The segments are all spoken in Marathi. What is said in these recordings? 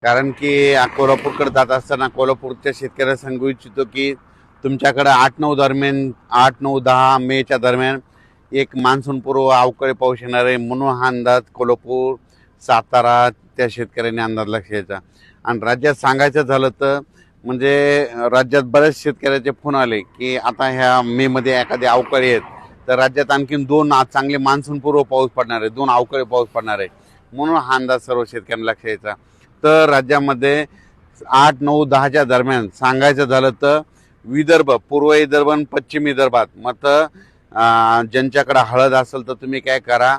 कारण की कोल्हापूरकडे जात असताना कोल्हापूरच्या शेतकऱ्याला सांगू इच्छितो की तुमच्याकडे 8-9 दरम्यान 8-9-10 मेच्या दरम्यान एक मान्सून पूर्व अवकाळी पाऊस येणार आहे म्हणून हा अंदाज कोल्हापूर सातारा त्या शेतकऱ्यांनी अंदाज लक्षायचा। आणि राज्यात सांगायचं झालं तर म्हणजे राज्यात बरेच शेतकऱ्याचे फोन आले की आता ह्या मे मध्ये एखादी अवकाळी आहेत तर राज्यात आणखीन 2 चांगले मान्सून पूर्व पाऊस पडणार आहे, 2 अवकाळी पाऊस पडणार आहे म्हणून हा अंदाज सर्व शेतकऱ्यांना लक्षायचा। तर राज्यामध्ये 8-9-10च्या दरम्यान सांगायचं झालं तर विदर्भ, पूर्व विदर्भ आणि पश्चिम विदर्भात मग ज्यांच्याकडे हळद असेल तर तुम्ही काय करा,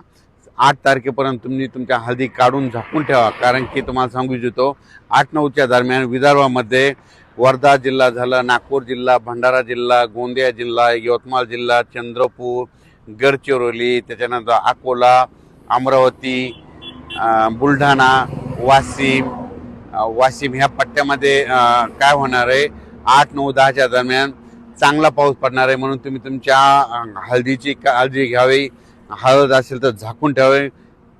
8 तारखेपर्यंत तुम्ही तुमच्या हळदी काढून झाकून ठेवा। कारण की तुम्हाला सांगू इच्छितो 8-9च्या दरम्यान विदर्भामध्ये वर्धा जिल्हा झालं, नागपूर जिल्हा, भंडारा जिल्हा, गोंदिया जिल्हा, यवतमाळ जिल्हा, चंद्रपूर, गडचिरोली, त्याच्यानंतर अकोला, अमरावती, बुलढाणा, वाशिम ह्या पट्ट्यामध्ये काय होणार आहे 8-9-10च्या दरम्यान चांगला पाऊस पडणार आहे म्हणून तुम्ही तुमच्या हळदीची काळजी घ्यावी। हळद असेल तर झाकून ठेवावे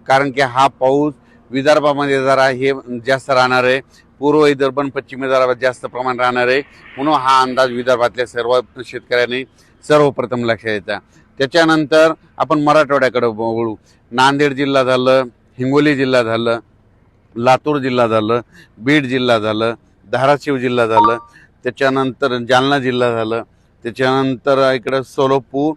कारण की हा पाऊस विदर्भामध्ये जरा हे जास्त राहणार आहे, पूर्व विदर्भ आणि पश्चिम विदर्भात जास्त प्रमाण राहणार आहे म्हणून हा अंदाज विदर्भातल्या सर्व शेतकऱ्यांनी सर्वप्रथम लक्षात द्यायचा। त्याच्यानंतर आपण मराठवाड्याकडे वळू। नांदेड जिल्हा झालं, हिंगोली जिल्हा झालं, लातूर जिल्हा झालं, बीड जिल्हा झालं, धाराशिव जिल्हा झालं, त्याच्यानंतर जालना जिल्हा झालं, त्याच्यानंतर इकडं सोलापूर,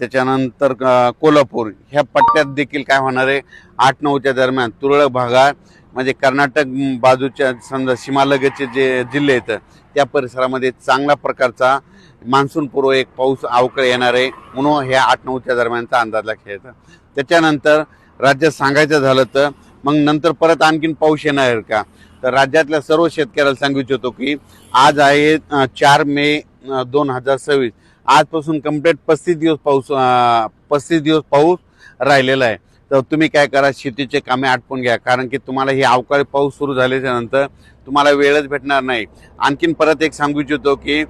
त्याच्यानंतर कोल्हापूर ह्या पट्ट्यात देखील काय होणार आहे 8-9च्या दरम्यान तुरळक भागात म्हणजे कर्नाटक बाजूच्या समजा सीमालगतचे जे जिल्हे आहेत त्या परिसरामध्ये चांगल्या प्रकारचा मान्सून पूर्व एक पाऊस अवकाळी येणार आहे म्हणून ह्या 8-9च्या दरम्यानचा अंदाज लक्षात येतो। त्याच्यानंतर राज्यात सांगायचं झालं तर मग नंतर परत आणखीन पाऊस येणार का, तर राज्यातल्या सर्व शेतकऱ्याला सांगू इच्छितो की आज आहे 4 मे 2026, आजपासून कंप्लीट 35 दिवस पाऊस राहिलेला आहे। तर तुम्ही काय करा, शेतीचे कामे आटपून घ्या कारण की तुम्हाला ही अवकाळी पाऊस सुरू झाल्याच्या नंतर तुम्हाला वेळच भेटणार नाही। आणखीन परत एक सांगू इच्छितो की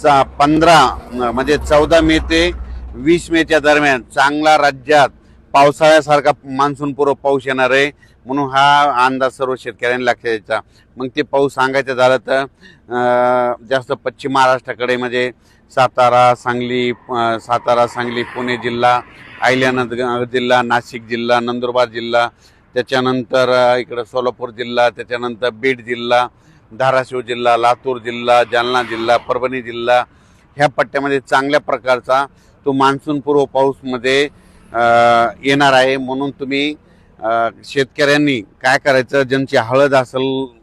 14 मे ते 20 मेच्या दरम्यान चांगला राज्यात पावसाळ्यासारखा मान्सून पूर्व पाऊस येणार आहे म्हणून हा अंदाज सर्व शेतकऱ्यांनी लक्षात द्यायचा। मग ते पाऊस सांगायचं झालं तर जास्त पश्चिम महाराष्ट्राकडे म्हणजे सातारा, सांगली, पुणे जिल्हा, अहिल्यानगर जिल्हा, नाशिक जिल्हा, नंदुरबार जिल्हा, त्याच्यानंतर इकडं सोलापूर जिल्हा, त्याच्यानंतर बीड जिल्हा, धाराशिव जिल्हा, लातूर जिल्हा, जालना जिल्हा, परभणी जिल्हा ह्या पट्ट्यामध्ये चांगल्या प्रकारचा तो मान्सून पूर्व पाऊसमध्ये येणार आहे म्हणून तुम्ही शेतकऱ्यांनी काय करायचं, ज्यांची हळद असेल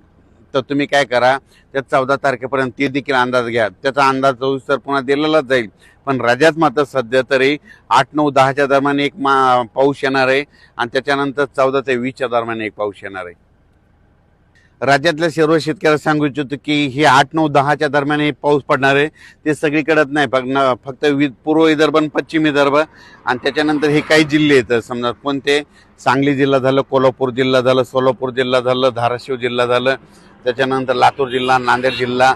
तर तुम्ही काय करा त्या 14 तारखेपर्यंत ते देखील अंदाज घ्या। त्याचा अंदाज 24 पुन्हा दिलेलाच जाईल पण राज्यात मात्र सध्या तरी 8-9-10च्या दरम्यान एक पाऊस येणार आहे आणि त्याच्यानंतर 14 ते 20च्या दरम्यान एक पाऊस येणार आहे। राज्यातल्या सर्व शेतकऱ्यांना सांगू इच्छितो की हे 8-9-10च्या दरम्यान हे पाऊस पडणार आहे ते सगळीकडेच नाही, फक्त पूर्व विदर्भ आणि पश्चिम विदर्भ आणि त्याच्यानंतर हे काही जिल्हे आहेत समजा कोणते, सांगली जिल्हा झालं, कोल्हापूर जिल्हा झालं, सोलापूर जिल्हा झालं, धाराशिव जिल्हा झालं, त्याच्यानंतर लातूर जिल्हा, नांदेड जिल्हा,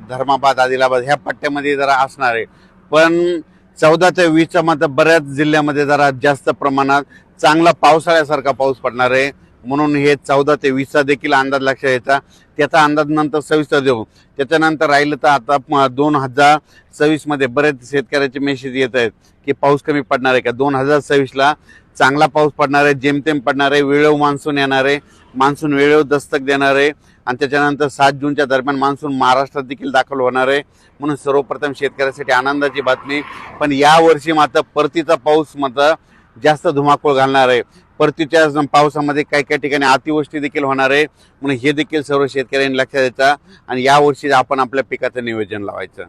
धर्माबाद, आदिलाबाद ह्या पट्ट्यामध्ये जरा असणार आहे। पण 14 ते 20च्या मात्र बऱ्याच जिल्ह्यामध्ये जरा जास्त प्रमाणात चांगला पावसाळ्यासारखा पाऊस पडणार आहे म्हणून हे 14 ते 20चा देखील अंदाज लक्षात यायचा। त्याचा अंदाज नंतर सविस्तर देऊ। त्याच्यानंतर राहिलं तर आता 2026 मध्ये बरेच शेतकऱ्याचे मेसेज येत आहेत की पाऊस कमी पडणार आहे का। 2026ला चांगला पाऊस पडणार आहे, जेमतेम पडणार आहे, वेळेवर मान्सून येणार आहे, मान्सून वेळेवर दस्तक देणार आहे आणि त्याच्यानंतर 7 जूनच्या दरम्यान मान्सून महाराष्ट्रात देखील दाखल होणार आहे म्हणून सर्वप्रथम शेतकऱ्यासाठी आनंदाची बातमी। पण यावर्षी मात्र परतीचा पाऊस मात्र जास्त धुमाकूळ घालणार आहे, परतीच्या पावसामध्ये काही ठिकाणी अतिवृष्टी देखील होणार आहे म्हणून हे देखील सर्व शेतकऱ्यांनी लक्षात द्यायचं आणि यावर्षी आपण आपल्या पिकाचं नियोजन लावायचं।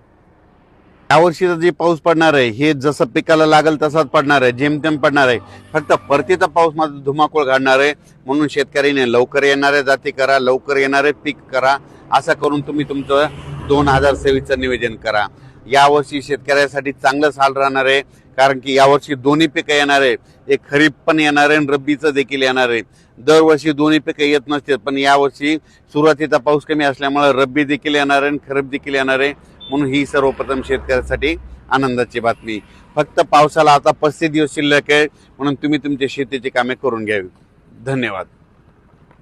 यावर्षीचा जे पाऊस पडणार आहे हे जसं पिकाला लागेल तसाच पडणार आहे, जेमतेम पडणार आहे, फक्त परतीचा पाऊस मात्र धुमाकूळ घालणार आहे म्हणून शेतकऱ्यांनी लवकर येणाऱ्या जाती करा, लवकर येणारे पीक करा, असं करून तुम्ही तुमचं 2026चं नियोजन करा। यावर्षी शेतकऱ्यासाठी चांगलं साल राहणार आहे कारण की यावर्षी दोन्ही पिकं येणार आहे, एक खरीप पण येणार आहे आणि रब्बीचं देखील येणार आहे। दरवर्षी दोन्ही पिकं येत नसतात पण यावर्षी सुरुवातीचा पाऊस कमी असल्यामुळे रब्बी देखील येणार आहे आणि खरीप देखील येणार आहे म्हणून ही सर्वप्रथम शेतकऱ्यासाठी आनंदाची बातमी। फक्त पावसाला आता 35 दिवस शिल्लक आहे म्हणून तुम्ही तुमच्या शेतीची कामे करून घ्यावी। धन्यवाद।